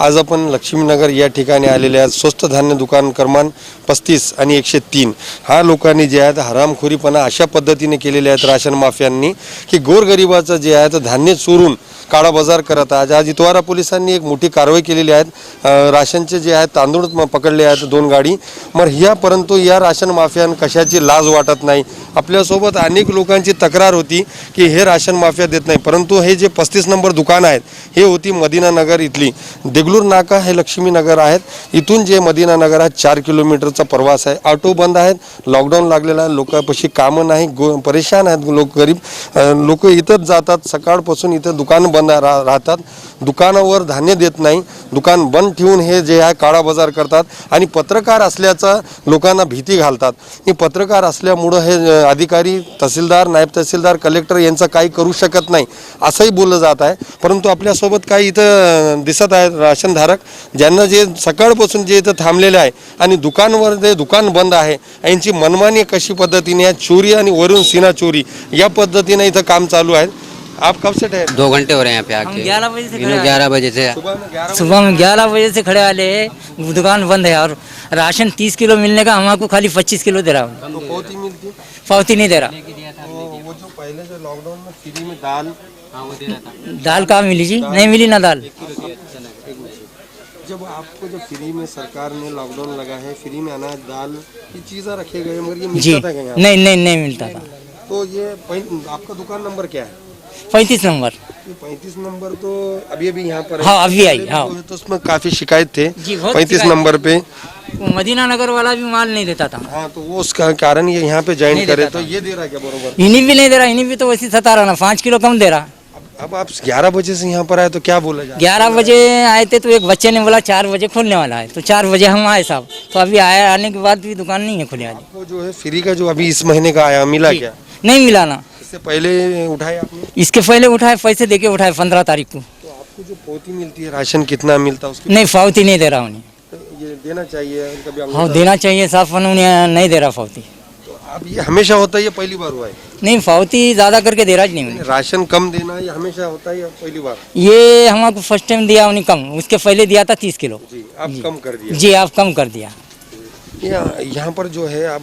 आज आपण लक्ष्मीनगर या ठिकाणी आलेले आहेत। स्वस्त धान्य दुकान क्रमांक 35 आणि 103 हा लोकांनी जे आहे हरामखोरीपणा अशा पद्धतीने केलेले आहेत राशन माफियांनी की गोरगरिबाचं जे आहे धान्य चोरून काळा बाजार करत आहे। आज इतवारा पोलिसांनी एक मोठी कारवाई केलेली आहे। राशनचे जे आहेत तांदूळ पकडले आहेत 2 गाडी। मग ह्या परंतु या राशन माफियां कशाची लाज वाटत नाही। आपल्यासोबत अनेक लोकांची तक्रार होती की हे राशन माफिया देत नाही, परंतु हे जे 35 नंबर दुकान आहेत हे होती मदिना नगर इथली। देगलूर नाका हे लक्ष्मीनगर आहेत। इथून जे मदिना नगर आहे 4 किलोमीटरचा प्रवास आहे। ऑटो बंद आहेत, लॉकडाऊन लागलेला आहे, लोकांपाशी कामं नाही, परेशान आहेत लोक, गरीब लोक इथंच जातात। सकाळपासून इथं दुकान बंद राहतात, दुकानावर धान्य देत नाही, दुकान बंद ठेवून हे जे आहे काळा बाजार करतात आणि पत्रकार असल्याचा लोकांना भीती घालतात। हे पत्रकार असल्यामुळं हे अधिकारी, तहसीलदार, नायब तहसीलदार, कलेक्टर यांचं काही करू शकत नाही असंही बोललं जात आहे। परंतु आपल्यासोबत काही इथं दिसत आहेत राशनधारक ज्यांना जे सकाळपासून जे इथं थांबलेले आहे आणि दुकानवर जे दुकान बंद आहे यांची मनमानी कशी पद्धतीने चोरी आणि वरून सीना चोरी या पद्धतीने इथं काम चालू आहे। आप कब से ठहरे? 2 घंटे हो रहे हैं यहाँ पे आके। 11 बजे से 11 बजे से सुबह में 11 बजे से खड़े वाले हैं, दुकान बंद है और राशन 30 किलो मिलने का हमको खाली 25 किलो दे रहा हूँ। तो पोती मिलती पावती नहीं दे रहा। वो जो पहले जो लॉकडाउन में फ्री में दाल दाल कहाँ मिली जी? नहीं मिली ना दाल। जब आपको जो फ्री में सरकार ने लॉकडाउन लगा है, फ्री में अनाज दाल ये चीज़ें रखे गए मगर ये जी मिलता था क्या यहाँ? नहीं मिलता था। तो ये आपका दुकान नंबर क्या है? 35 नंबर। ये 35 नंबर तो अभी यहाँ पर है। हाँ, अभी आई, हाँ। तो उसमें काफी शिकायत थे जी, बहुत 35 शिकायत। नंबर पे। वो मदीना नगर वाला भी माल नहीं देता था। हाँ, तो वो उसका कारण ये यहाँ पे ज्वाइन नहीं करे देता तो था। ये दे रहा है क्या बरोबर? इन्हीं भी नहीं दे रहा, इन्हीं भी तो वैसे सता रहा ना, 5 किलो कम दे रहा। अब आप 11 बजे से यहाँ पर आए तो क्या बोला जाए? 11 बजे आए थे तो एक बच्चे ने बोला 4 बजे खुलने वाला है, तो 4 बजे हम आए साहब। तो अभी आने के बाद भी दुकान नहीं है खुले वाली। आपको जो है फ्री का जो अभी इस महीने का आया मिला क्या? नहीं मिला ना। इससे पहले उठाए आपने? इसके पहले उठाए, पैसे देके उठाए 15 तारीख को। तो आपको जो पोती मिलती है राशन कितना मिलता है उसकी नहीं, पावती नहीं दे रहा उन्हें। ये देना चाहिए कभी हाँ, अंगूठा? देना चाहिए साफ, उन्हें नहीं दे रहा पावती। तो अब ये हमेशा होता है या पहली बार हुआ है? नहीं, पावती ज्यादा करके दे रहा नहीं उन्हें। राशन कम देना ये हमेशा होता है या पहली बार? ये हमको फर्स्ट टाइम दिया उन्हें कम, उसके पहले दिया था 30 किलो। जी, आप कम कर दिया। जी, आप कम कर दिया। यहाँ पर जो है आप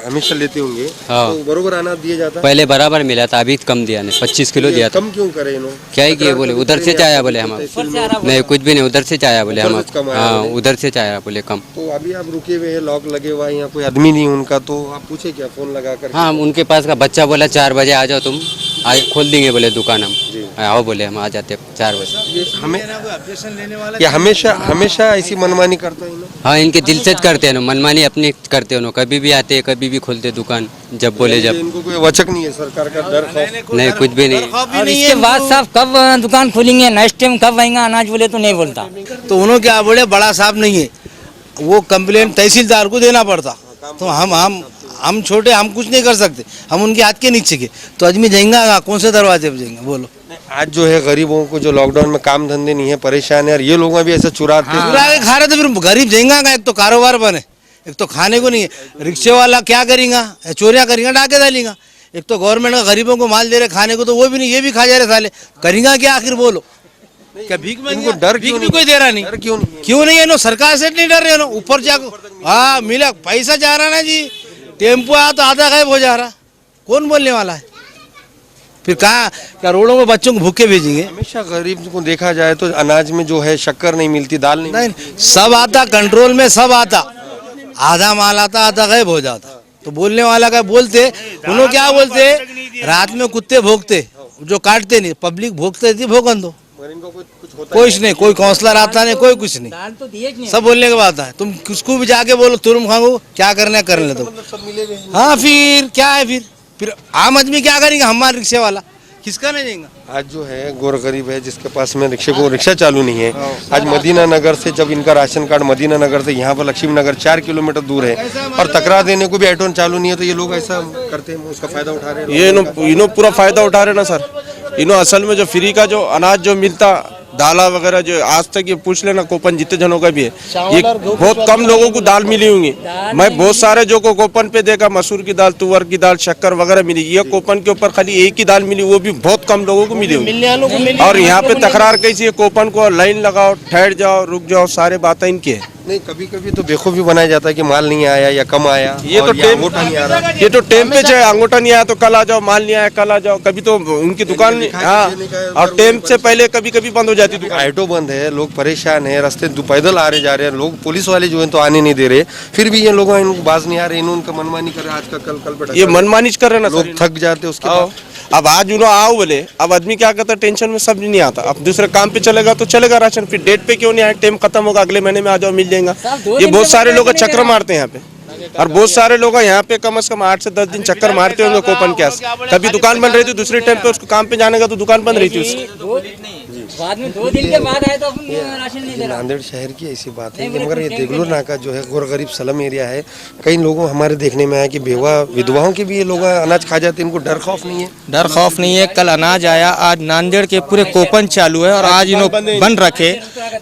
हमेशा लेते होंगे हाँ। तो बरोबर अनाज दिया जाता है? पहले बराबर मिला था, अभी कम दिया नहीं, 25 किलो दिया था। कम क्यों करे इन्होंने? क्या ही किए बोले, उधर से चाया बोले हम। नहीं, कुछ भी नहीं, उधर से चाया बोले हम। उधर से कम आया हाँ, बोले। उधर से चाया बोले कम। तो अभी आप रुके हुए हैं, लॉक लगे हुआ है, यहाँ कोई आदमी नहीं उनका, तो आप पूछे क्या फोन लगा कर? हाँ, उनके पास का बच्चा बोला 4 बजे आ जाओ तुम, आज खोल देंगे बोले दुकान हम। आओ बोले, हम आ जाते 4 बजे। ये हमें ये हमेशा ऐसी मनमानी करता है इन्हों? हाँ, इनके दिल से करते हैं ना, मनमानी अपनी करते हैं, कभी भी आते हैं, कभी भी खोलते दुकान, जब बोले जब। इनको कोई वचक नहीं है सरकार का डर खौफ? नहीं, कुछ भी नहीं। और इसके बाद साहब कब दुकान खोलेंगे, नेक्स्ट टाइम कब आएगा अनाज बोले तो नहीं बोलता। तो उन्होंने क्या बोले, बड़ा साहब नहीं है, वो कंप्लेंट तहसीलदार को देना पड़ता। तो हम छोटे, हम कुछ नहीं कर सकते, हम उनके हाथ के नीचे के। तो आदमी जाएंगा कौन से दरवाजे पे जाएंगे बोलो? आज जो है गरीबों को जो लॉकडाउन में काम धंधे नहीं है, परेशान है, और ये लोग भी ऐसे चुराते हैं। चुरा के खा रहे तो फिर गरीब जाएंगा का? एक तो कारोबार बने, एक तो खाने को नहीं है। रिक्शे वाला क्या करेगा? चोरियां करेगा, डाके डालेगा। एक तो गवर्नमेंट का गरीबों को माल दे रहे खाने को, तो वो भी नहीं, ये भी खा जा रहे साले। करेगा क्या आखिर बोलो? क्या भीख इनको डर भीख क्यों भी नहीं? कोई दे रहा नहीं? डर क्यों नहीं है? क्यों नहीं है? नो सरकार से नहीं डर रहे नो, ऊपर जाको। हाँ, मिला पैसा जा रहा ना जी, टेम्पो आया तो आधा गायब हो जा रहा, कौन बोलने वाला है? फिर कहाँ क्या रोडों में बच्चों को भूखे भेजेंगे? हमेशा गरीब को देखा जाए तो अनाज में जो है शक्कर नहीं मिलती, दाल नहीं नहीं, सब आता कंट्रोल में, सब आता, आधा माल आता, आधा गायब हो जाता। तो बोलने वाला का बोलते, उन्होंने क्या बोलते, रात में कुत्ते भोगते, जो काटते नहीं, पब्लिक भोगते थी, भोगन दो, मगर इनको कुछ होता कुछ नहीं, कोई काउंसलर आता नहीं, कोई कुछ नहीं, दाल तो दिए नहीं। सब बोलने के बाद है। तुम किसको भी जाके बोलो तुरंत खाओ, क्या करना है कर ले तुम। मतलब सब मिले हुए हैं। हाँ, फिर क्या है? फिर आम आदमी क्या करेंगे? हमारे रिक्शे वाला किसका नहीं जाएगा? आज जो है गोर गरीब है जिसके पास में रिक्शा चालू नहीं है, आज मदीना नगर से जब इनका राशन कार्ड मदीना नगर से यहाँ पर लक्ष्मी नगर 4 किलोमीटर दूर है और तकरार देने को भी ऑटो चालू नहीं है, तो ये लोग ऐसा करते हैं, उसका फायदा उठा रहे हैं। ये इन्हों पूरा फायदा उठा रहे ना सर। इन्हों असल में जो फ्री का जो अनाज जो मिलता दाला वगैरह जो आज तक ये पूछ लेना कोपन जितने जनों का भी है, ये बहुत कम लोगों को दाल मिली होंगी। मैं बहुत सारे जो को कोपन पे देखा, मसूर की दाल, तुअर की दाल, शक्कर वगैरह मिली। ये कोपन के ऊपर खाली एक ही दाल मिली, वो भी बहुत कम लोगों को मिली होगी। और यहाँ पे तकरार कैसी है, कोपन को लाइन लगाओ, ठहर जाओ, रुक जाओ, सारे बातें इनकी है। नहीं, कभी कभी तो बेखूफी बनाया जाता है कि माल नहीं आया या कम आया, ये तो अंगूठा नहीं आ रहा। ये तो टेम पे चाहे अंगूठा नहीं आया तो कल आ जाओ, माल नहीं आया कल आ जाओ। कभी तो उनकी दुकान हाँ, और टेम से पहले कभी कभी बंद हो जाती दुकान। ऑटो बंद है, लोग परेशान है, रास्ते पैदल आ रहे जा रहे हैं लोग, पुलिस वाले जो है तो आने नहीं दे रहे, फिर भी ये लोग इनको बाज नहीं आ रहे, इन्होंने मनमानी कर रहे हैं। आज का कल पे ये मनमानी कर रहे हैं ना, लोग थक जाते उसके बाद। अब आज उन्होंने आओ बोले, अब आदमी क्या करता है, टेंशन में सब नहीं आता। अब दूसरे काम पे चलेगा तो चलेगा राशन, फिर डेट पे क्यों नहीं आया, टाइम खत्म होगा, अगले महीने में आ जाओ, मिल जाएगा। ये बहुत सारे लोग चक्कर मारते हैं यहाँ पे, और बहुत सारे लोग यहाँ पे कम से कम 8 से 10 दिन चक्कर मारते होंगे कोपन के आस। कभी दुकान बंद रही थी, दूसरे टाइम पे उसको काम पे जाने का तो दुकान बंद रही थी उसकी। बाद में 2 दिन के बाद आए तो अपन राशन नहीं दे रहा। नांदेड़ शहर की ऐसी बात है कि मगर ये देगलूर नाका जो है गोर गरीब सलम एरिया है। कई लोगों हमारे देखने में आया कि बेवा विधवाओं के भी ये लोग अनाज खा जाते हैं, इनको डर खौफ नहीं है। डर खौफ नहीं है। कल अनाज आया, आज नांदेड़ के पूरे कोपन चालू है और आज इन्होंने बंद रखे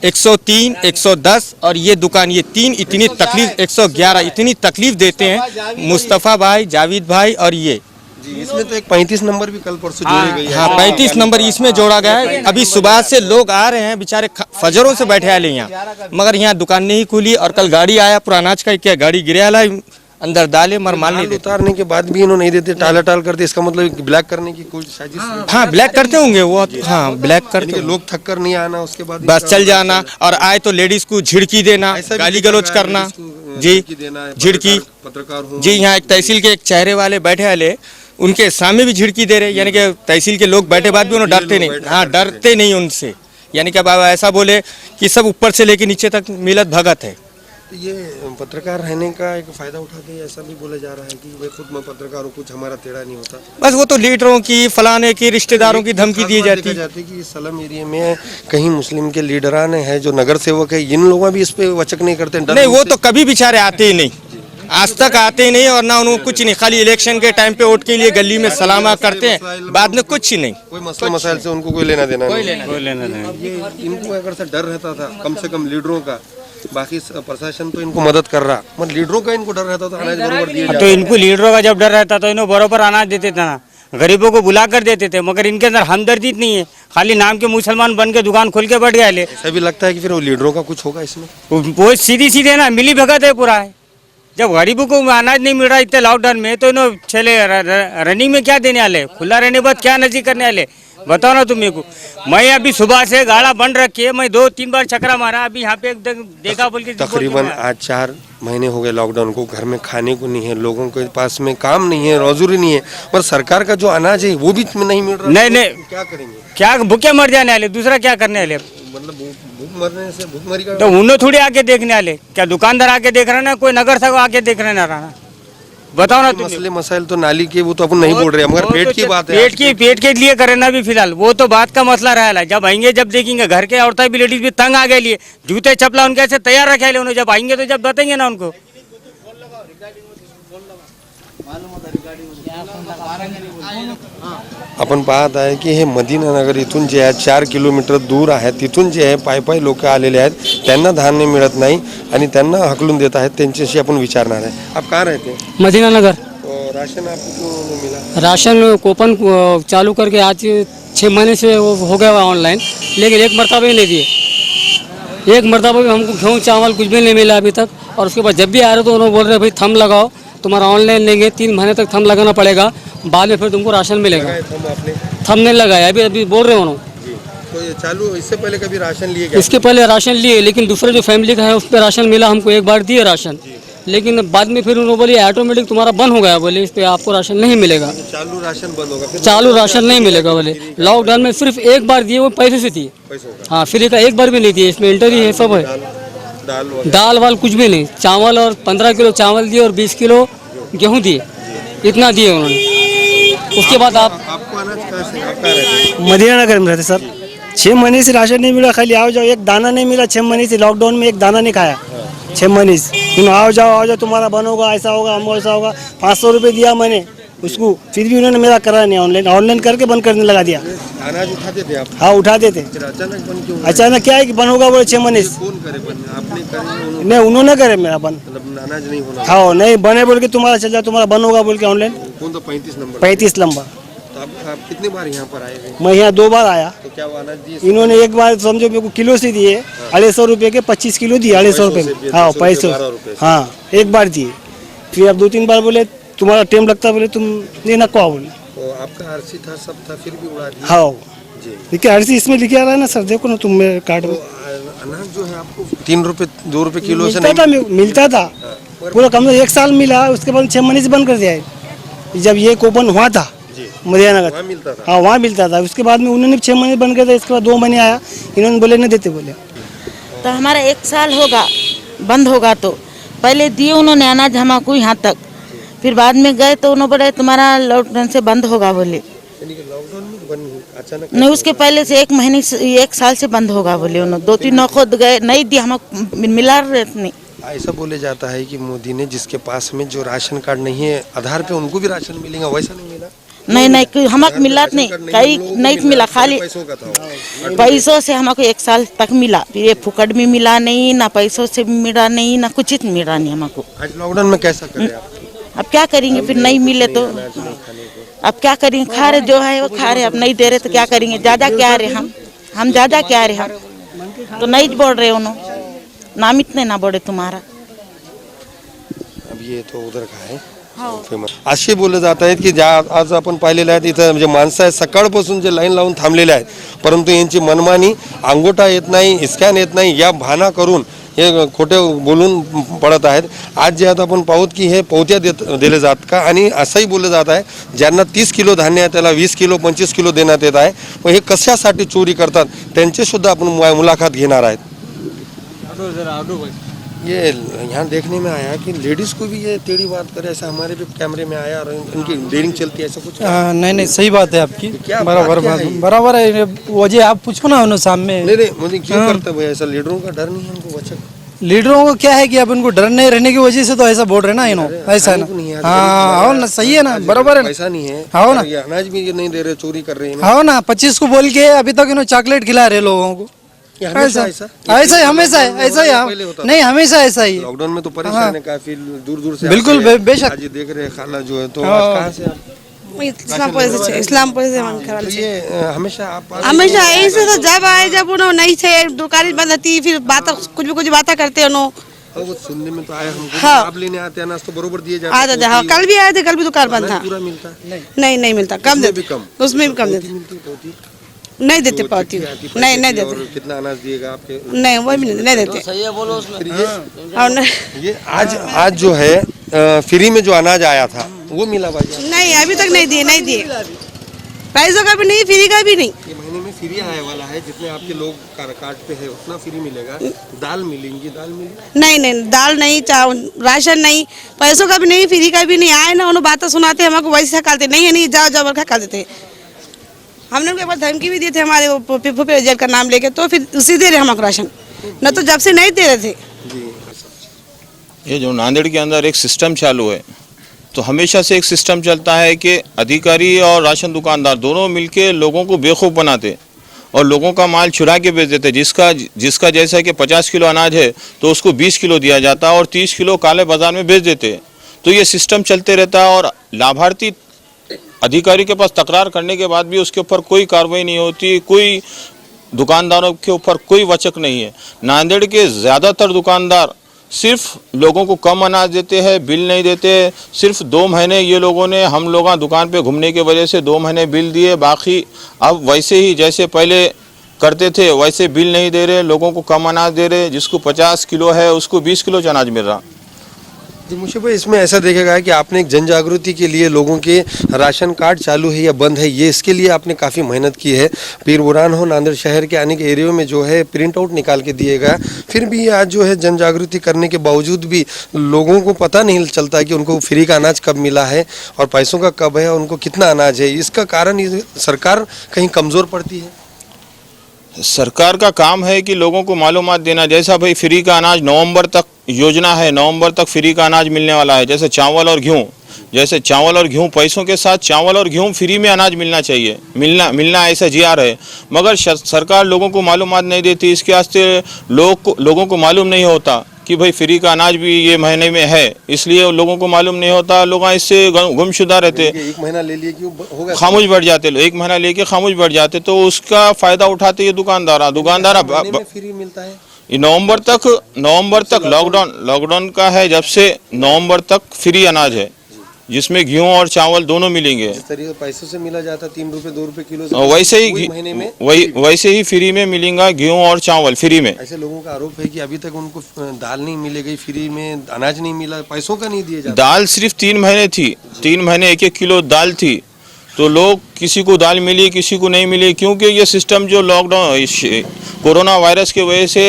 103, 110 और ये दुकान, ये 3 इतनी तकलीफ, 111 इतनी तकलीफ देते हैं। मुस्तफ़ा भाई, जावेद भाई और ये जी, इसमें तो एक 35 नंबर भी कल परसों जोड़ी गई है। हाँ 35 नंबर इसमें जोड़ा गया है। अभी सुबह से लोग आ रहे हैं बेचारे, फजरों से बैठे आए यहाँ, मगर यहाँ दुकान नहीं खुली। और कल गाड़ी आया पूरा अनाज का, क्या गाड़ी गिरे आला अंदर डाले, मर माल नहीं देते। उतारने के बाद भी इन्होंने नहीं देते, टाला टाल करते। इसका मतलब ब्लैक करने की कोई साजिश है। हाँ ब्लैक करते होंगे वो, हाँ ब्लैक करते इनके लोग थक कर नहीं आना, उसके बाद बस चल जाना, और आए तो लेडीज को झिड़की देना, गाली गलौज करना। जी झिड़की, पत्रकार हूँ जी यहाँ एक तहसील के एक चेहरे वाले बैठे वाले, उनके सामने भी झिड़की दे रहे, यानी कि तहसील के लोग बैठे बाद भी उन्हें डरते नहीं। हाँ डरते नहीं उनसे, यानी कि बाबा ऐसा बोले कि सब ऊपर से लेके नीचे तक मिलत भगत है। ये पत्रकार रहने का एक फायदा उठाते हैं, ऐसा भी बोला जा रहा है कि मैं खुद मैं पत्रकार हूँ, कुछ हमारा टेढ़ा नहीं होता। बस वो तो लीडरों की, फलाने की, रिश्तेदारों की धमकी दी जाती है। कि इस सलम एरिया में कहीं मुस्लिम के लीडरान है जो नगर सेवक है, इन लोग भी इस पे वचक नहीं करते। नहीं वो तो कभी बेचारे आते ही नहीं, आज तक आते ही नहीं, और ना उनको कुछ नहीं, खाली इलेक्शन के टाइम पे वोट के लिए गली में सलामा करते हैं, बाद में कुछ ही नहीं। कोई मसला मसाइल से उनको कोई लेना देना नहीं। नहीं। ये इनको अगर से डर रहता था कम से कम लीडरों का, बाकी प्रशासन तो इनको मदद कर रहा, मतलब लीडरों का इनको डर रहता था अनाज बराबर दिए तो इनको लीडरों का जब डर रहता तो इन्हों बराबर अनाज देते थे ना, गरीबों को बुला कर देते थे, मगर इनके अंदर हमदर्दी नहीं है, खाली नाम के मुसलमान बन के दुकान खोल के बैठ गए ले। ऐसा भी लगता है कि फिर वो लीडरों का कुछ होगा इसमें। वो सीधी सीधे ना मिली भगत है पूरा है। जब गरीबों को अनाज नहीं मिल रहा इतने लॉकडाउन में, तो इन्हों चले रनिंग में क्या देने वाले, खुला रहने के बाद क्या नजीक करने वाले, बताओ ना तुम मेरे को। मैं अभी सुबह से गाड़ा बंद रखी है, मैं 2-3 बार चक्रा मारा, अभी यहाँ पे देखा बोल के तकरीबन आज 4 महीने हो गए लॉकडाउन को, घर में खाने को नहीं है, लोगों के पास में काम नहीं है, रोजगार नहीं है, और सरकार का जो अनाज है वो भी नहीं मिल रहा। नहीं क्या करेंगे, क्या भूखे मर जाने वाले, दूसरा क्या करने वाले, मतलब भूख मरने से भूखमरी का तो उन्हें थोड़ी आके देखने वाले, क्या दुकानदार आके देख रहे ना, कोई नगर से आके देख रहे ना रहा, बताओ ना तुम। मसले मसाइल तो नाली के वो तो अपन नहीं बोल रहे, मगर पेट की बात है। पेट के लिए करे ना भी फिलहाल, वो तो बात का मसला रहा। जब आएंगे जब देखेंगे, घर के औरतें भी लेडीज भी तंग आ गए लिए, जूते चपला उनके ऐसे तैयार रखे उन्हें, जब आएंगे तो जब बताएंगे ना उनको। आपण पाहत आहे की हे मदीना नगर इथून जे आहे 4 किलोमीटर दूर आहे, तिथून जे आहे पायी लोक आलेले आहेत, त्यांना धान्य मिळत नाही आणि त्यांना हकलून देत आहेत, त्यांच्याशी आपण विचारणार आहे। आप कहाँ रहते हैं? मदीना नगर। राशन आपको क्यों नहीं मिला? राशन कूपन चालू करके आज 6 महीने से वो हो गया हुआ ऑनलाइन, लेकिन एक मरतबा भी नहीं दिए, एक मरतबा भी हमको गेहूँ चावल कुछ भी नहीं मिला अभी तक। और उसके बाद जब भी आ रहे तो उन्होंने बोल रहे भाई थम लगाओ, तुम्हारा ऑनलाइन लेंगे, 3 महीने तक थम लगाना पड़ेगा, बाद में फिर तुमको राशन मिलेगा। थम नहीं लगाया, अभी अभी बोल रहे उन्होंने। तो ये चालू, इससे पहले कभी राशन लिए क्या? इसके पहले राशन लिए, लेकिन दूसरे जो फैमिली का है उस पर राशन मिला हमको, एक बार दिए राशन, लेकिन बाद में फिर उन्होंने बोली ऑटोमेटिक तुम्हारा बंद हो गया, बोले इस पर आपको राशन नहीं मिलेगा, चालू राशन बंद होगा, चालू राशन नहीं मिलेगा बोले। लॉकडाउन में सिर्फ एक बार दिए, वो पैसे से दिए, हाँ फ्री का एक बार भी नहीं दिए, इसमें एंट्री है सब है, दाल वाल कुछ भी नहीं, चावल और 15 किलो चावल दिए और 20 किलो गेहूँ दिए, इतना दिए उन्होंने। उसके बाद आपको अनाज कहाँ से, आप कहाँ रहते हैं? मदीना नगर में रहते सर। 6 महीने से राशन नहीं मिला, खाली आओ जाओ, एक दाना नहीं मिला 6 महीने से, लॉकडाउन में एक दाना नहीं खाया 6 महीने से। आओ जाओ तुम्हारा बन होगा, ऐसा होगा, हम ऐसा होगा। 500 रुपये दिया मैंने, उसको, फिर भी उन्होंने मेरा करा नहीं, ऑनलाइन करके बंद करने लगा दिया। अनाज उठाते थे आप? हाँ उठाते थे। फिर अचानक बंद क्यों? अचानक क्या है कि बंद होगा बोले 6 महीने से। कौन करे बंद? आपने करे? नहीं उन्होंने करे मेरा बंद। मतलब अनाज नहीं होना? हाँ नहीं बने बोल के तुम्हारा चल जाओ, तुम्हारा बंद होगा बोल के ऑनलाइन। कौन? तो 35 नंबर। 35 नंबर। तो आप कितनी बार यहाँ पर आए थे? मैं यहाँ 2 बार आया। तो क्या वो अनाज दिए? इन्होंने एक बार समझो मेरे को किलो से दिए, 250 रुपये के 25 किलो दिए, 250 रुपये में। हाँ 250, हाँ एक बार दिए। फिर अब 2-3 बार बोले तुम्हारा टाइम लगता, बोले तुम नहीं ना को बोले। तो आपका आरसी था, सब था, फिर भी उड़ा दिया? हाँ जी। देखिए आरसी इसमें लिखे आ रहा है ना सर, देखो ना तुम मेरे कार्ड में। अनाज जो है आपको 3 रुपए 2 रुपए किलो से मिलता था, नहीं? मिलता था पूरा कम से 1 साल मिला, उसके बाद 6 महीने से बंद कर दिया है। जब ये कूपन हुआ था मदिया वहाँ नगर, मिलता था? हाँ वहाँ मिलता था। उसके बाद में उन्होंने 6 महीने बंद कर दिया। इसके बाद 2 महीने आया, इन्होंने बोले नहीं देते बोले। तो हमारा 1 साल होगा बंद होगा। तो पहले दिए उन्होंने अनाज हमको यहाँ तक, फिर बाद में गए तो उन्होंने बोले तुम्हारा लॉकडाउन से बंद होगा बोले। लॉकडाउन में बंद अचानक? नहीं उसके पहले से 1 महीने से 1 साल से बंद होगा बोले उन्होंने। 2-3 खुद गए नहीं दिया, हमको मिला नहीं। ऐसा बोले जाता है कि मोदी ने जिसके पास में जो राशन कार्ड नहीं है आधार पे उनको भी राशन मिलेगा, वैसा नहीं मिला? नहीं हमको मिला नहीं, कहीं नहीं मिला, खाली पैसों का था। पैसों से हमको 1 साल तक मिला। फिर ये फुकट भी मिला नहीं, ना पैसों से भी मिला नहीं, ना कुछ मिला नहीं हमको। आज लॉकडाउन में कैसा करें आप? अब क्या करेंगे, फिर नहीं मिले तो अब क्या करेंगे? खा रहे जो है वो खा रहे, अब नहीं दे रहे तो क्या करेंगे? ज्यादा क्या रहे हम ज्यादा क्या रहे हम तो नहीं बोल रहे उन्होंने, नाम इतने ना बोले तुम्हारा। अब ये तो उधर का आहे फेमस. असे बोललं जात आहेत की ज्या आज आपण पाहिलेलं आहे इथं म्हणजे माणसं आहेत सकाळपासून जे लाईन लावून थांबलेले आहेत, परंतु यांची मनमानी अंगोठा येत नाही, स्कॅन येत नाही, या भाना करून हे खोटे बोलून पडत आहेत. आज जे आता आपण पाहूत की हे पोत्या दिले जात का, आणि असंही बोललं जात आहे ज्यांना 30 किलो धान्य आहे त्याला 20 किलो 25 किलो देण्यात येत आहे. मग हे कशासाठी चोरी करतात त्यांचे सुद्धा आपण मुलाखत घेणार आहेत. ये यहाँ देखने में आया कि लेडीज को भी ये टेढ़ी बात करे, ऐसा हमारे भी कैमरे में आया और उनकी डेयरिंग चलती है, ऐसा कुछ? नहीं सही बात है आपकी, क्या बराबर बात क्या बात है? बराबर है। वजह आप पूछो ना उन्हें सामने। नहीं मुझे क्यों करते भाई ऐसा? लीडरों का डर नहीं है उनको? वचक लीडरों को क्या है कि अब उनको डर नहीं रहने की वजह से तो ऐसा बोल रहे ना इन्होंने, ऐसा है ना। हाँ हो ना, सही है ना, बराबर है ना। पैसा नहीं है, हाँ ना, ये अनाज भी ये नहीं दे रहे, चोरी कर रहे हैं। हाँ ना, 25 को बोल के अभी तक इन्होंने चॉकलेट खिला रहे लोगों को। ऐसा ऐसा ही हमेशा है, ऐसा ही नहीं, हमेशा ऐसा ही। लॉकडाउन में तो परेशान है काफी, दूर दूर से बिल्कुल बेशक। आज देख रहे खाला जो है, तो आज कहाँ से आप? इस्लामपुर से मन तो ये हमेशा आप हमेशा ऐसे तो जब आए, जब उन्होंने नहीं थे दुकान बंद थी, फिर बात कुछ बातें करते उन्होंने। वो सुनने में तो आया हमको, हाँ। आप लेने आते हैं ना तो बरोबर दिए आ जाते हाँ, कल भी आए थे, कल भी दुकान बंद था। पूरा मिलता नहीं मिलता, कम देते, उसमें भी कम देते, नहीं देते पाती, नहीं देते। और कितना अनाज दिएगा आपके? नहीं वो भी नहीं देते। ये आज जो है फ्री में जो अनाज आया था वो मिला भाई? नहीं अभी तक नहीं दिए पैसों का भी नहीं, फ्री का भी नहीं। ये महीने में फ्री आने वाला है, जितने आपके लोग कार्ड पे है उतना फ्री मिलेगा। दाल मिलेंगी, दाल मिलेगी? नहीं दाल नहीं, चावल राशन नहीं, पैसों का भी नहीं, फ्री का भी नहीं। आए ना उन्होंने बातें सुनाते हमको, वैसे हकालते नहीं जाओ हकाल देते। हमने उनके पास धमकी भी दिए थे हमारे फूफे जेल का नाम लेके, तो फिर उसी दे रहे हमको राशन, न तो जब से नहीं दे रहे थे। ये जो नांदेड़ के अंदर एक सिस्टम चालू है, तो हमेशा से एक सिस्टम चलता है कि अधिकारी और राशन दुकानदार दोनों मिलके लोगों को बेवकूफ़ बनाते और लोगों का माल चुरा के बेच देते। जिसका जैसा कि 50 किलो अनाज है तो उसको 20 किलो दिया जाता और 30 किलो काले बाजार में बेच देते। तो ये सिस्टम चलते रहता है और लाभार्थी अधिकारी के पास तकरार करने के बाद भी उसके ऊपर कोई कार्रवाई नहीं होती, कोई दुकानदारों के ऊपर कोई वचक नहीं है। नांदेड़ के ज़्यादातर दुकानदार सिर्फ लोगों को कम अनाज देते हैं, बिल नहीं देते। सिर्फ 2 महीने ये लोगों ने, हम लोग दुकान पे घूमने की वजह से 2 महीने बिल दिए, बाकी अब वैसे ही जैसे पहले करते थे वैसे बिल नहीं दे रहे, लोगों को कम अनाज दे रहे। जिसको 50 किलो है उसको 20 किलो अनाज मिल रहा। जी मुझे इसमें ऐसा देखेगा कि आपने एक जन जागृति के लिए लोगों के राशन कार्ड चालू है या बंद है, ये इसके लिए आपने काफ़ी मेहनत की है। पीर बुरहान हो, नांदेड़ शहर के अनेक एरियो में जो है प्रिंट आउट निकाल के दिएगा, फिर भी आज जो है जन जागृति करने के बावजूद भी लोगों को पता नहीं चलता कि उनको फ्री का अनाज कब मिला है और पैसों का कब है, उनको कितना अनाज है। इसका कारण ये सरकार कहीं कमज़ोर पड़ती है? सरकार का काम है कि लोगों को मालूमात देना। जैसा भाई फ्री का अनाज नवंबर तक योजना है, नवंबर तक फ्री का अनाज मिलने वाला है, जैसे चावल और गेहूँ जैसे चावल और गेहूं पैसों के साथ चावल और गेहूं फ्री में अनाज मिलना चाहिए, मिलना ऐसा जीआर है, मगर सरकार लोगों को मालूमात नहीं देती। इसके वास्ते लोगों को मालूम नहीं होता कि भाई फ्री का अनाज भी ये महीने में है, इसलिए लोगों को मालूम नहीं होता। लोग इससे गुमशुदा रहते, एक महीना ले लिए क्यों होगा, खामोश बैठ जाते, एक महीना लेके खामोश बैठ जाते, तो उसका फायदा उठाते ये दुकानदार फ्री मिलता है। नवंबर तक लॉकडाउन का है, जब से नवंबर तक फ्री अनाज है, जिसमें गेहूं और चावल दोनों मिलेंगे। जिस तरीके पैसों से मिला जाता है 3 रुपए 2 रुपए किलो से, महीने में वैसे ही फ्री में मिलेगा गेहूं और चावल फ्री में। ऐसे लोगों का आरोप है कि अभी तक उनको दाल नहीं मिलेगी, फ्री में अनाज नहीं मिला, पैसों का नहीं दिया जाता। दाल सिर्फ 3 महीने थी, 3 महीने 1-1 किलो दाल थी, तो लोग किसी को दाल मिली किसी को नहीं मिली, क्योंकि ये सिस्टम जो लॉकडाउन कोरोना वायरस की वजह से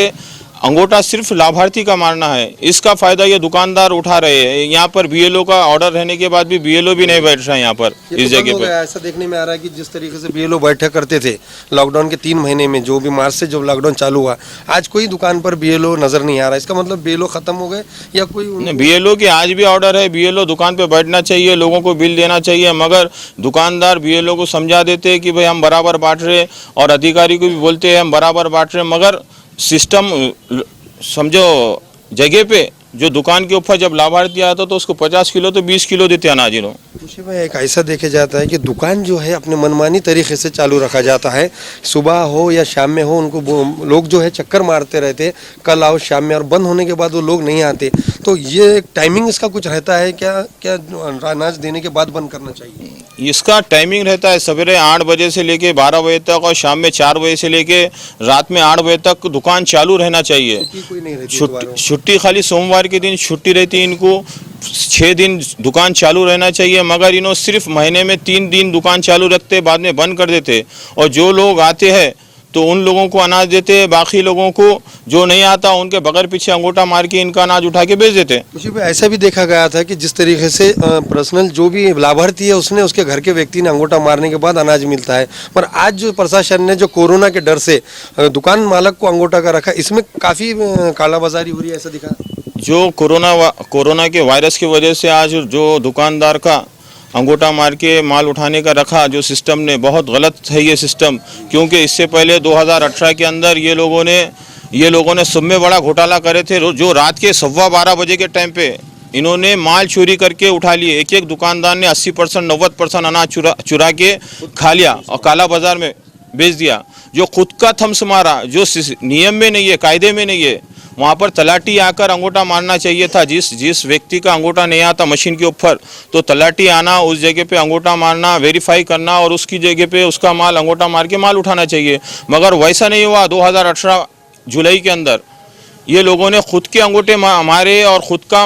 अंगूठा सिर्फ लाभार्थी का मारना है, इसका फायदा ये दुकानदार उठा रहे हैं। यहाँ पर बीएलओ का ऑर्डर रहने के बाद भी बीएलओ भी नहीं बैठ रहा है यहाँ पर इस जगह पर। ऐसा देखने में आ रहा है कि जिस तरीके से बीएलओ बैठक करते थे लॉकडाउन के 3 महीने में, जो भी मार्च से जब लॉकडाउन चालू हुआ, आज कोई दुकान पर बीएलओ नजर नहीं आ रहा। इसका मतलब बीएलओ खत्म हो गए या कोई? बीएलओ के आज भी ऑर्डर है, बीएलओ दुकान पे बैठना चाहिए, लोगों को बिल देना चाहिए, मगर दुकानदार बीएलओ को समझा देते हैं कि भाई हम बराबर बांट रहे, और अधिकारी को भी बोलते हैं हम बराबर बांट रहे, मगर सिस्टम समझो जगह पे जो दुकान के ऊपर जब लाभार्थी आता तो उसको 50 किलो तो 20 किलो देते अनाज इन्हों। मुझे में एक ऐसा देखे जाता है कि दुकान जो है अपने मनमानी तरीके से चालू रखा जाता है, सुबह हो या शाम में हो, उनको लोग जो है चक्कर मारते रहते, कल आओ शाम में, और बंद होने के बाद वो लोग नहीं आते। तो ये टाइमिंग इसका कुछ रहता है क्या अनाज देने के बाद बंद करना चाहिए? इसका टाइमिंग रहता है सवेरे 8 बजे से लेके 12 बजे तक, और शाम में 4 बजे से लेके रात में 8 बजे तक दुकान चालू रहना चाहिए। छुट्टी खाली सोमवार के दिन छुट्टी रहती है इनको, 6 दिन दुकान चालू रहना चाहिए, मगर इन्हों सिर्फ महीने में 3 दिन दुकान चालू रखते, बाद में बंद कर देते, और जो लोग आते हैं तो उन लोगों को अनाज देते, बाकी लोगों को जो नहीं आता उनके बगैर पीछे अंगूठा मार के इनका अनाज उठा के बेच देते। मुझे भी ऐसा भी देखा गया था कि जिस तरीके से पर्सनल जो भी लाभार्थी है उसने उसके घर के व्यक्ति ने अंगूठा मारने के बाद अनाज मिलता है, पर आज जो प्रशासन ने जो कोरोना के डर से दुकान मालक को अंगूठा का रखा, इसमें काफ़ी कालाबाजारी हो रही है, ऐसा दिखा। जो कोरोना के वायरस की वजह से आज जो दुकानदार का अंगूठा मार के माल उठाने का रखा जो सिस्टम ने, बहुत गलत है ये सिस्टम, क्योंकि इससे पहले 2018 के अंदर ये लोगों ने सब में बड़ा घोटाला करे थे। जो रात के 12:15 बजे के टाइम पे इन्होंने माल चोरी करके उठा लिए, एक दुकानदार ने 80% 90% अनाज चुरा के खा लिया और काला बाजार में बेच दिया। जो खुद का थम्स मारा, जो नियम में नहीं है, कायदे में नहीं है, वहाँ पर तलाटी आकर अंगूठा मारना चाहिए था। जिस व्यक्ति का अंगूठा नहीं आता मशीन के ऊपर, तो तलाटी आना, उस जगह पे अंगूठा मारना, वेरीफाई करना, और उसकी जगह पे उसका माल अंगूठा मार के माल उठाना चाहिए, मगर वैसा नहीं हुआ। 2018 जुलाई के अंदर ये लोगों ने खुद के अंगूठे मारे, और खुद का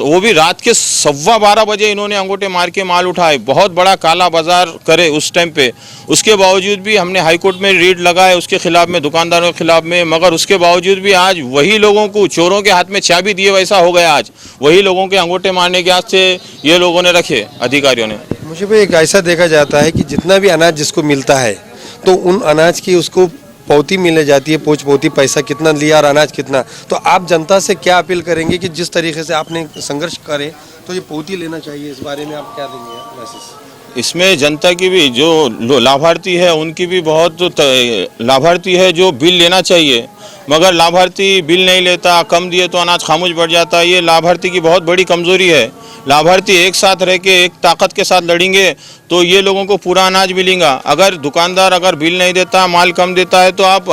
वो भी रात के 12:15 बजे इन्होंने अंगूठे मार के माल उठाए। बहुत बड़ा काला बाजार करे उस टाइम पे। उसके बावजूद भी हमने हाई कोर्ट में रेड लगाए उसके खिलाफ में, दुकानदारों के खिलाफ में, मगर उसके बावजूद भी आज वही लोगों को, चोरों के हाथ में चाबी दिए वैसा हो गया। आज वही लोगों के अंगूठे मारने के हाथ से ये लोगों ने रखे, अधिकारियों ने। मुझे भी एक ऐसा देखा जाता है कि जितना भी अनाज जिसको मिलता है तो उन अनाज की उसको पौती मिले जाती है, पोती पैसा कितना लिया और अनाज कितना। तो आप जनता से क्या अपील करेंगे कि जिस तरीके से आपने संघर्ष करे तो ये पौती लेना चाहिए, इस बारे में आप क्या देंगे मैसेज? इसमें जनता की भी, जो लाभार्थी है उनकी भी बहुत लाभार्थी है जो बिल लेना चाहिए, मगर लाभार्थी बिल नहीं लेता, कम दिए तो अनाज खामोश बढ़ जाता है। ये लाभार्थी की बहुत बड़ी कमज़ोरी है। लाभार्थी एक साथ रह के एक ताकत के साथ लड़ेंगे तो ये लोगों को पूरा अनाज मिलेगा। अगर दुकानदार अगर बिल नहीं देता, माल कम देता है, तो आप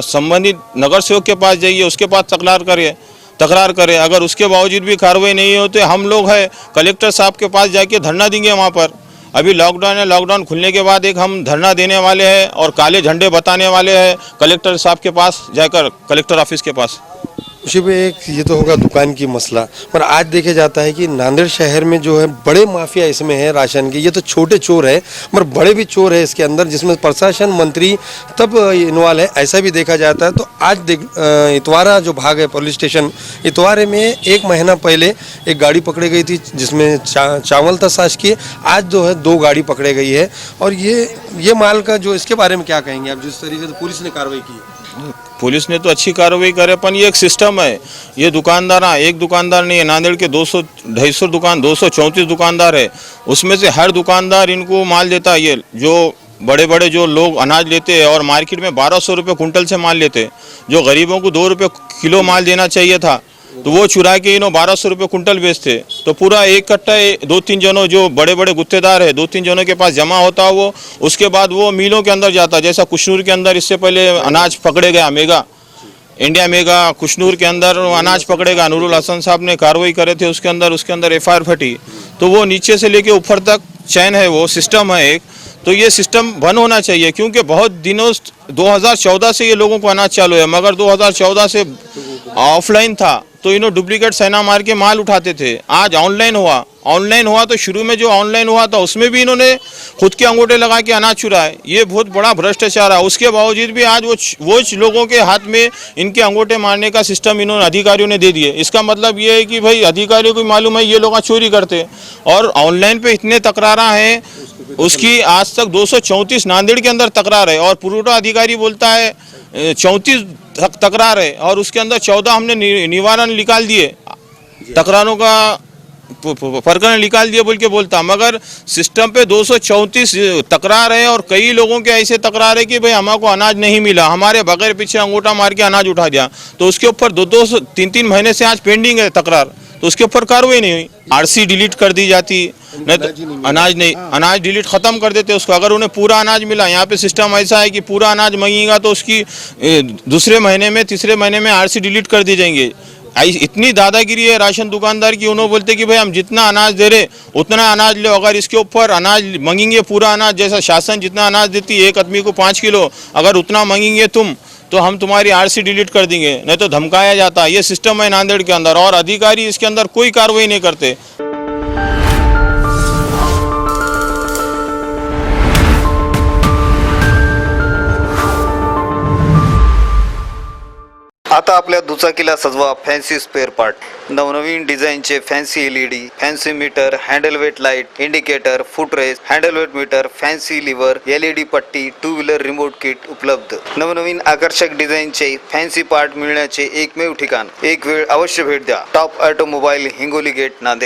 संबंधित नगर सेवक के पास जाइए, उसके पास तकरार करें। अगर उसके बावजूद भी कार्रवाई नहीं होती, हम लोग हैं कलेक्टर साहब के पास जाके धरना देंगे वहाँ पर। अभी लॉकडाउन है, लॉकडाउन खुलने के बाद एक हम धरना देने वाले हैं और काले झंडे बताने वाले हैं कलेक्टर साहब के पास जाकर, कलेक्टर ऑफिस के पास। उसी पे एक ये तो होगा दुकान की मसला, पर आज देखे जाता है कि नांदेड़ शहर में जो है बड़े माफिया इसमें है राशन की। ये तो छोटे चोर है मगर बड़े भी चोर है इसके अंदर, जिसमें प्रशासन मंत्री तब इन्वॉल्व है, ऐसा भी देखा जाता है। तो आज इतवारा जो भाग है पुलिस स्टेशन इतवारे में 1 महीना पहले एक गाड़ी पकड़ी गई थी जिसमें चावल था शासकीय। आज जो है 2 गाड़ी पकड़े गई है। और ये माल का जो, इसके बारे में क्या कहेंगे आप, जिस तरीके से पुलिस ने कार्रवाई की? पुलिस ने तो अच्छी कार्रवाई करे, पर ये एक सिस्टम है। ये दुकानदार एक दुकानदार नहीं है, नांदेड़ के 234 दुकानदार है, उसमें से हर दुकानदार इनको माल देता है। ये जो बड़े बड़े जो लोग अनाज लेते हैं और मार्केट में 1200 रुपये कुंटल से माल लेते हैं, जो गरीबों को 2 रुपये किलो माल देना चाहिए था, तो वो चुरा के 1200 रुपये कुंटल बेचते। तो पूरा एक कट्टा 2-3 जनों जो बड़े बड़े गुत्तेदार है 2-3 जनों के पास जमा होता है वो, उसके बाद वो मिलों के अंदर जाता है। जैसा कुशनूर के अंदर इससे पहले अनाज पकड़े गया, मेगा इंडिया मेगा कुशनूर के अंदर अनाज पकड़ेगा, नूरुल हसन साहब ने कार्रवाई करे थे, उसके अंदर FIR फटी। तो वो नीचे से लेके ऊपर तक चैन है, वो सिस्टम है एक। तो ये सिस्टम बंद होना चाहिए, क्योंकि बहुत दिनों 2014 से ये लोगों को अनाज चालू है, मगर 2014 से ऑफलाइन था तो इन्होंने डुप्लीकेट सेना मार के माल उठाते थे। आज ऑनलाइन हुआ तो शुरू में जो ऑनलाइन हुआ था उसमें भी इन्होंने खुद के अंगूठे लगा के अनाज चुराए। ये बहुत बड़ा भ्रष्टाचार है। उसके बावजूद भी आज वो लोगों के हाथ में इनके अंगूठे मारने का सिस्टम इन्होंने अधिकारियों ने दे दिए। इसका मतलब ये है कि भाई अधिकारियों को मालूम है ये लोग चोरी करते, और ऑनलाइन पे इतने तकरारा हैं, उसकी आज तक 234 नांदेड़ के अंदर तकरार है, और पुरवठा अधिकारी बोलता है 34 तकरार है, और उसके अंदर 14 हमने निवारण निकाल दिए, तकरारों का प्रकरण निकाल दिए बोल के बोलता। मगर सिस्टम पे 234 तकरार है, और कई लोगों के ऐसे तकरार है कि भाई हमको अनाज नहीं मिला, हमारे बगैर पीछे अंगूठा मार के अनाज उठा दिया। तो उसके ऊपर 2-3 महीने से आज पेंडिंग है तकरार, तो उसके ऊपर कार्रवाई नहीं हुई। RC डिलीट कर दी जाती, नहीं तो अनाज डिलीट खत्म कर देते उसको। अगर उन्हें पूरा अनाज मिला, यहाँ पे सिस्टम ऐसा है कि पूरा अनाज मांगेगा तो उसकी दूसरे महीने में तीसरे महीने में RC डिलीट कर दी जाएंगे। इतनी दादागिरी है राशन दुकानदार की। उन्होंने बोलते कि भाई हम जितना अनाज दे रहे उतना अनाज लो, अगर इसके ऊपर अनाज मांगेंगे पूरा अनाज, जैसा शासन जितना अनाज देती है एक आदमी को 5 किलो, अगर उतना मांगेंगे तुम तो हम तुम्हारी RC डिलीट कर देंगे, नहीं तो धमकाया जाता है। ये सिस्टम है नांदेड़ के अंदर, और अधिकारी इसके अंदर कोई कार्रवाई नहीं करते। आता आपल्या दुचाकीला सजवा फॅन्सी स्पेअर पार्ट। नवनवीन डिझाईनचे fancy LED, fancy meter, handle weight light, indicator, footrest, handle weight meter, fancy lever, LED पट्टी, 2 व्हीलर रिमोट किट उपलब्ध। नवनवीन आकर्षक डिझाईनचे फॅन्सी पार्ट मिळण्याचे एकमेव ठिकाण। एक वेळ अवश्य भेट द्या। Top automobile, Hingoli gate, Nanded.